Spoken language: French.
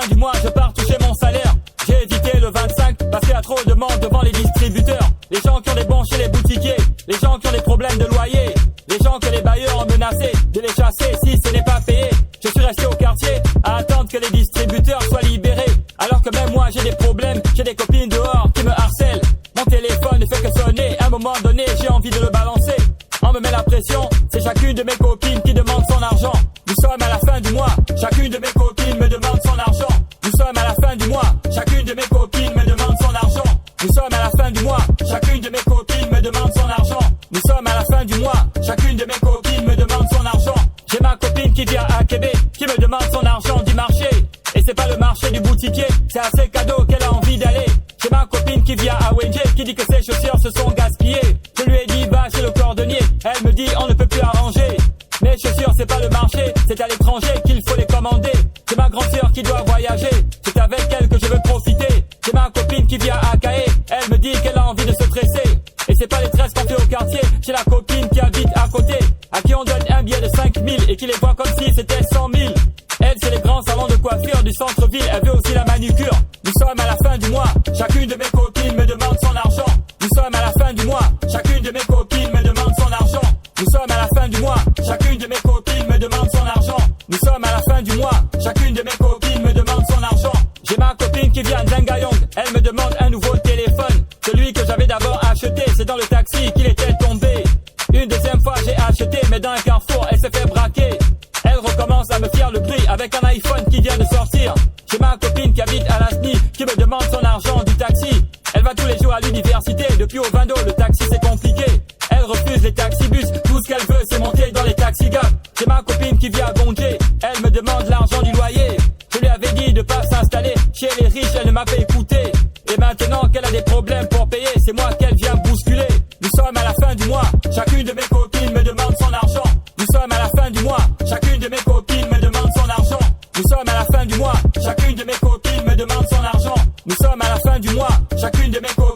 fin du mois, je pars toucher mon salaire. J'ai évité le 25 parce qu'il y a trop de monde devant les distributeurs. Les gens qui ont des bons chez les boutiquiers, les gens qui ont des problèmes de loyer, les gens que les bailleurs ont menacé de les chasser si ce n'est pas payé. Je suis resté au quartier à attendre que les distributeurs soient libérés. Alors que même moi j'ai des problèmes, j'ai des copines dehors qui me harcèlent. Mon téléphone ne fait que sonner, à un moment donné j'ai envie de le balancer. On me met la pression, c'est chacune de mes copines qui demande son argent. Nous sommes à la fin du mois, chacune de mes copines me demande son argent. Nous sommes à la fin du mois, chacune de mes copines me demande son argent. Nous sommes à la fin du mois, chacune de mes copines me demande son argent. Nous sommes à la fin du mois, chacune de mes copines me demande son argent. J'ai ma copine qui vient à Québec, qui me demande son argent du marché. Et c'est pas le marché du boutiquier, c'est à ses cadeaux qu'elle a envie d'aller. J'ai ma copine qui vient à Wendy, qui dit que ses chaussures se sont gaspillées. Je lui ai dit va chez le cordonnier, elle me dit on ne peut plus arranger. Mes chaussures c'est pas le marché, c'est à l'étranger qu'il faut les commander. J'ai ma grande sœur qui doit voyager, c'est avec elle que je veux profiter. J'ai ma copine qui vient à Caen, elle me dit qu'elle a envie de se tresser. Et c'est pas les tresses qu'on fait au quartier, j'ai la copine qui habite à côté, à qui on donne un billet de 5 000 et qui les voit comme si c'était 100 000. Elle c'est les grands salons de coiffure du centre-ville, elle veut aussi la manucure. Nous sommes à la fin du mois, chacune de mes copines me demande son argent. Nous sommes à la fin du mois, chacune de mes copines me demande son argent. Nous sommes à la fin du mois, chacune de mes copines me demande son argent. Nous sommes à la fin du mois, chacune de mes copines me demande son argent. J'ai ma copine qui vient d'Angayong, elle me demande un nouveau téléphone. Celui que j'avais d'abord acheté, c'est dans le taxi qu'il était tombé. Une deuxième fois j'ai acheté, mais dans un carrefour, elle s'est fait braquer. Elle recommence à me faire le prix avec un iPhone qui vient de sortir. J'ai ma copine qui habite à la SNI, qui me demande son argent du taxi. Elle va tous les jours à l'université, depuis au Vando, le taxi c'est compliqué. Elle refuse les taxibus, tout ce qu'elle veut c'est monter dans les taxi-gap. J'ai ma copine qui vient à Gondé, elle me demande l'argent du loyer. Je lui avais dit de pas s'installer chez les riches, elle ne m'a pas écouté. Et maintenant qu'elle a des problèmes pour payer, c'est moi qu'elle vient bousculer. Nous sommes à la fin du mois, chacune de mes copines me demande son argent. Nous sommes à la fin du mois, chacune de mes copines me demande son argent. Nous sommes à la fin du mois, chacune de mes copines me demande son argent. Nous sommes à la fin du mois, chacune de mes copines